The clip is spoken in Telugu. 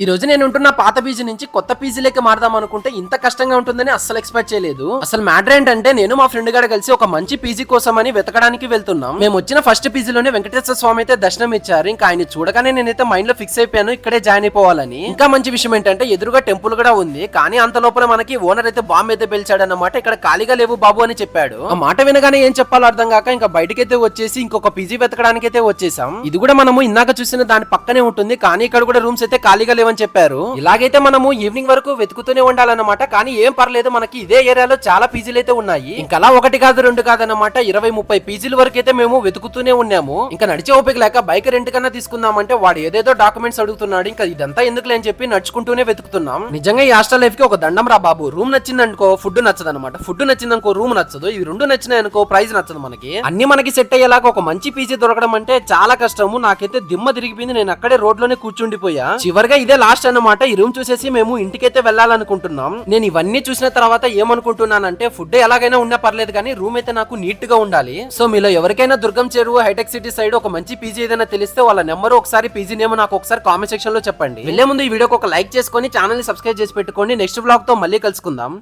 ఈ రోజు నేను ఉంటున్న పాత పీజీ నుంచి కొత్త పీజీలోకి మారదాం అనుకుంటే ఇంత కష్టంగా ఉంటుందని అస్సలు ఎక్స్పెక్ట్ చేయలేదు. అసలు మ్యాటర్ ఏంటంటే నేను మా ఫ్రెండ్ గారు కలిసి ఒక మంచి పీజీ కోసం అని వెతకడానికి వెళ్తున్నాం. మేము వచ్చిన ఫస్ట్ పీజీలోనే వెంకటేశ్వర స్వామి అయితే దర్శనం ఇచ్చారు. ఇంకా ఆయన చూడగానే నేనైతే మైండ్ లో ఫిక్స్ అయిపోయాను ఇక్కడే జాయిన్ అయిపోవాలని. ఇంకా మంచి విషయం ఏంటంటే ఎదురుగా టెంపుల్ కూడా ఉంది. కానీ అంత లోపల మనకి ఓనర్ అయితే బాంబు అయితే పిలిచాడు అన్నమాట. ఇక్కడ ఖాళీగా లేవు బాబు అని చెప్పాడు. ఆ మాట వినగానే ఏం చెప్పాలో అర్థం కాక ఇంకా బయటకైతే వచ్చేసి ఇంకొక పీజీ వెతకడానికి అయితే వచ్చేసాం. ఇది కూడా మనము ఇందాక చూసిన దాని పక్కనే ఉంటుంది. కానీ ఇక్కడ కూడా రూమ్స్ అయితే ఖాళీగా లేవని చెప్పారు. ఇలాగైతే మనము ఈవినింగ్ వరకు వెతుకుతూనే ఉండాలన్నమాట. కానీ ఏం పర్లేదు, మనకి ఇదే ఏరియాలో చాలా పీజీలు అయితే ఉన్నాయి. ఇంకా అలా ఒకటి కాదు రెండు కాదన్నమాట, 20-30 పీజీల వరకు అయితే మేము వెతుకుతూనే ఉన్నాము. ఇంకా నడిచే ఓపిక లేక బైక్ రెంట్ కన్నా తీసుకుందామంటే వాడు ఏదేదో డాక్యుమెంట్స్ అడుగుతున్నాడు. ఇంకా ఇదంతా ఎందుకులే అని చెప్పి నడుచుకుంటూనే వెతుకుతున్నాం. నిజంగా ఈ హాస్టల్ లైఫ్ కి ఒక దండం రా బాబు. రూమ్ నచ్చిందనుకో ఫుడ్ నచ్చదు అనమాట, ఫుడ్ నచ్చిందనుకో రూమ్ నచ్చదు, ఇవి రెండు నచ్చినాయి అనుకో ప్రైస్ నచ్చదు. మనకి అన్ని మనకి సెట్ అయ్యేలాగా ఒక మంచి పీజీ దొరకడం అంటే చాలా కష్టము. నాకైతే దిమ్మ తిరిగిపోయింది. నేను అక్కడే రోడ్ లోనే కూర్చుండిపోయా. చివరిగా ఇదే లాస్ట్ అన్నమాట. ఈ రూమ్ చూసేసి మేము ఇంటికైతే వెళ్ళాలనుకుంటున్నాం. నేను ఇవన్నీ చూసిన తర్వాత ఏమనుకుంటున్నానంటే ఫుడ్ ఎలాగైనా ఉన్నా పర్లేదు కానీ రూమ్ అయితే నాకు నీట్ గా ఉండాలి. సో మీలో ఎవరికైనా దుర్గం చెరువు హైటెక్ సిటీ సైడ్ ఒక మంచి పీజీ ఏదైనా తెలిస్తే వాళ్ళ నెంబర్ ఒకసారి పీజీ నేమ్ నాకు ఒకసారి కామెంట్ సెక్షన్ లో చెప్పండి. వెళ్లే ముందు ఈ వీడియోకి ఒక లైక్ చేసుకొని ఛానల్ ని సబ్స్క్రైబ్ చేసి పెట్టుకోండి. నెక్స్ట్ బ్లాగ్ తో మళ్ళీ కలుసుకుందాం.